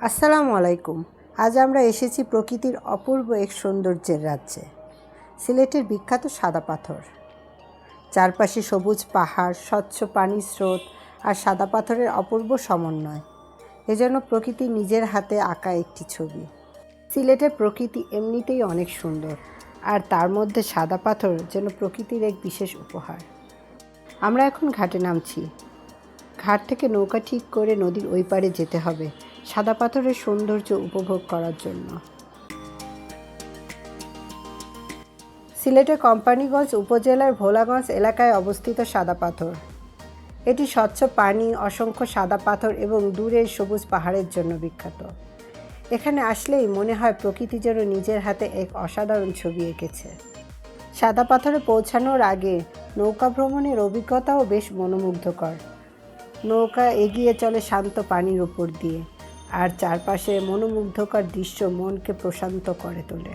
আসসালামু আলাইকুম। আজ আমরা এসেছি প্রকৃতির অপূর্ব এক সৌন্দর্যের রাজ্যে, সিলেটের বিখ্যাত সাদা পাথর। চারপাশে সবুজ পাহাড়, স্বচ্ছ পানির স্রোত আর সাদা পাথরের অপূর্ব সমন্বয়, এজন্য প্রকৃতি নিজের হাতে আঁকা একটি ছবি। সিলেটের প্রকৃতি এমনিতেই অনেক সুন্দর, আর তার মধ্যে সাদা পাথর যেন প্রকৃতির এক বিশেষ উপহার। আমরা এখন ঘাটে নামছি। ঘাট থেকে নৌকা ঠিক করে নদীর ওই পারে যেতে হবে সাদা পাথরের সৌন্দর্য উপভোগ করার জন্য। সিলেটের কোম্পানিগঞ্জ উপজেলার ভোলাগঞ্জ এলাকায় অবস্থিত সাদা পাথর। এটি স্বচ্ছ পানি, অসংখ্য সাদা পাথর এবং দূরের সবুজ পাহাড়ের জন্য বিখ্যাত। এখানে আসলেই মনে হয় প্রকৃতি যেন নিজের হাতে এক অসাধারণ ছবি এঁকেছে। সাদা পাথরে পৌঁছানোর আগে নৌকা ভ্রমণের অভিজ্ঞতাও বেশ মনোমুগ্ধকর। নৌকা এগিয়ে চলে শান্ত পানির উপর দিয়ে, আর চারপাশে মনোমুগ্ধকর দৃশ্য মনকে প্রশান্ত করে তোলে।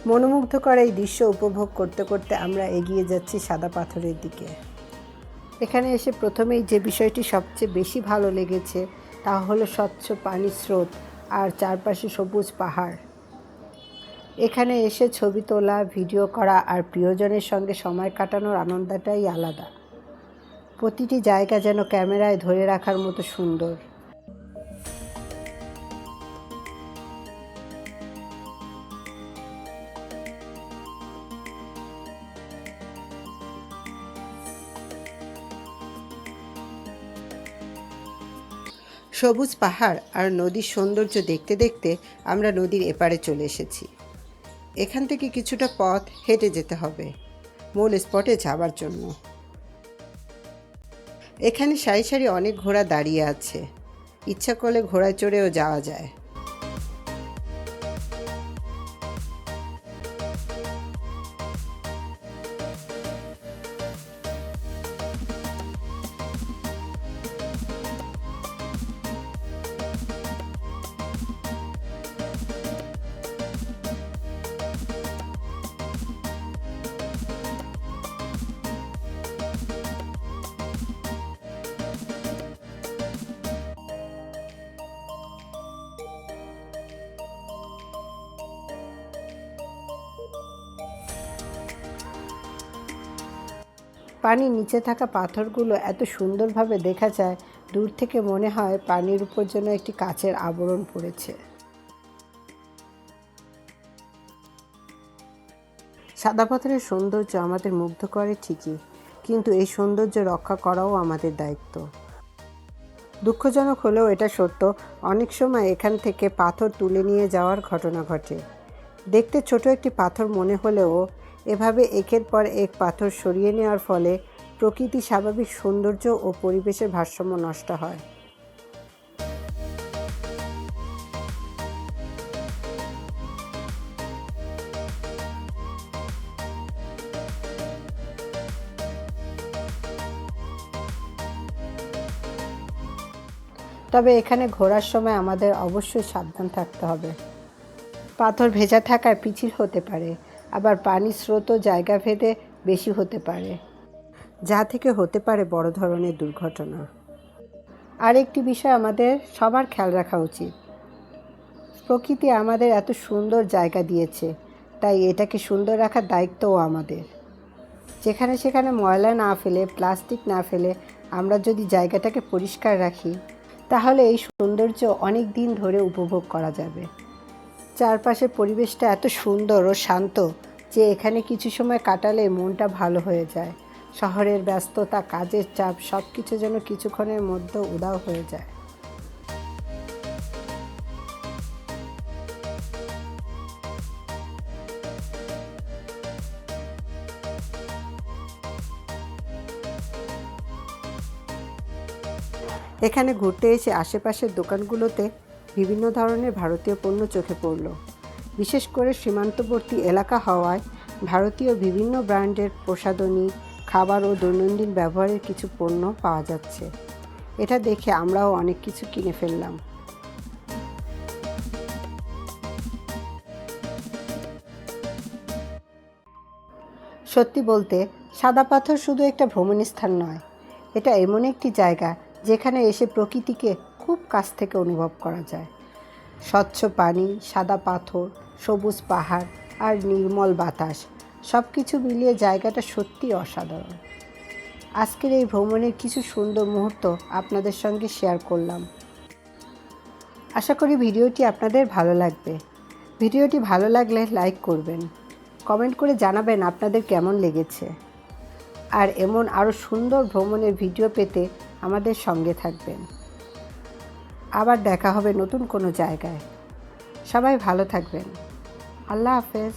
মনোমুগ্ধকর এই দৃশ্য উপভোগ করতে করতে আমরা এগিয়ে যাচ্ছি সাদা পাথরের দিকে। এখানে এসে প্রথমেই যে বিষয়টি সবচেয়ে বেশি ভালো লেগেছে তা হলো স্বচ্ছ পানির স্রোত আর চারপাশে সবুজ পাহাড়। এখানে এসে ছবি তোলা, ভিডিও করা আর প্রিয়জনের সঙ্গে সময় কাটানোর আনন্দটাই আলাদা। প্রতিটি জায়গা যেন ক্যামেরায় ধরে রাখার মতো সুন্দর। সবুজ পাহাড় আর নদীর সৌন্দর্য দেখতে দেখতে আমরা নদীর এপারে চলে এসেছি। এখান থেকে কিছুটা পথ হেঁটে যেতে হবে মূল স্পটে যাবার জন্য। এখানে সারি সারি অনেক ঘোড়া দাঁড়িয়ে আছে, ইচ্ছা করলে ঘোড়ায় চড়েও যাওয়া যায়। পানির নিচে থাকা পাথরগুলো এত সুন্দরভাবে দেখা যায়, দূর থেকে মনে হয় পানির উপর যেন একটি কাচের আবরণ পড়েছে। সাদা পাথরের সৌন্দর্য আমাদের মুগ্ধ করে ঠিকই, কিন্তু এই সৌন্দর্য রক্ষা করাও আমাদের দায়িত্ব। দুঃখজনক হলেও এটা সত্য, অনেক সময় এখান থেকে পাথর তুলে নিয়ে যাওয়ার ঘটনা ঘটে। দেখতে ছোট একটি পাথর মনে হলেও এভাবে একের পর এক পাথর সরিয়ে নেওয়ার ফলে প্রকৃতির স্বাভাবিক সৌন্দর্য ও পরিবেশের ভারসাম্য নষ্ট হয়। তবে এখানে ঘোরার সময় আমাদের অবশ্যই সাবধান থাকতে হবে। পাথর ভেজা থাকায় পিচ্ছিল হতে পারে, আবার পানির স্রোতও জায়গা ভেদে বেশি হতে পারে, যা থেকে হতে পারে বড় ধরনের দুর্ঘটনা। আরেকটি বিষয় আমাদের সবার খেয়াল রাখা উচিত, প্রকৃতি আমাদের এত সুন্দর জায়গা দিয়েছে, তাই এটাকে সুন্দর রাখার দায়িত্বও আমাদের। যেখানে সেখানে ময়লা না ফেলে, প্লাস্টিক না ফেলে আমরা যদি জায়গাটাকে পরিষ্কার রাখি, তাহলে এই সৌন্দর্য অনেক দিন ধরে উপভোগ করা যাবে। চারপাশের পরিবেশটা এত সুন্দর ও শান্ত যে এখানে কিছু সময় কাটালে মনটা ভালো হয়ে যায়। শহরের ব্যস্ততা, কাজের চাপ সব কিছু যেন কিছুক্ষণের মধ্যে উধাও হয়ে যায়। এখানে ঘুরতে এসে আশেপাশের দোকানগুলোতে বিভিন্ন ধরনের ভারতীয় পণ্য চোখে পড়ল। বিশেষ করে সীমান্তবর্তী এলাকা হওয়ায় ভারতীয় বিভিন্ন ব্র্যান্ডের প্রসাধনী, খাবার ও দৈনন্দিন ব্যবহারের কিছু পণ্য পাওয়া যাচ্ছে। এটা দেখে আমরাও অনেক কিছু কিনে ফেললাম। সত্যি বলতে সাদা পাথর শুধু একটা ভ্রমণ স্থান নয়, এটা এমন একটি জায়গা যেখানে এসে প্রকৃতিকে খুব কাছ থেকে অনুভব করা যায়। স্বচ্ছ পানি, সাদা পাথর, সবুজ পাহাড় আর নির্মল বাতাস, সব কিছু মিলিয়ে জায়গাটা সত্যিই অসাধারণ। আজকের এই ভ্রমণের কিছু সুন্দর মুহূর্ত আপনাদের সঙ্গে শেয়ার করলাম। আশা করি ভিডিওটি আপনাদের ভালো লাগবে। ভিডিওটি ভালো লাগলে লাইক করবেন, কমেন্ট করে জানাবেন আপনাদের কেমন লেগেছে। আর এমন আরও সুন্দর ভ্রমণের ভিডিও পেতে আমাদের সঙ্গে থাকবেন। আবার দেখা হবে নতুন কোনো জায়গায়। সবাই ভালো থাকবেন। আল্লাহ হাফেজ।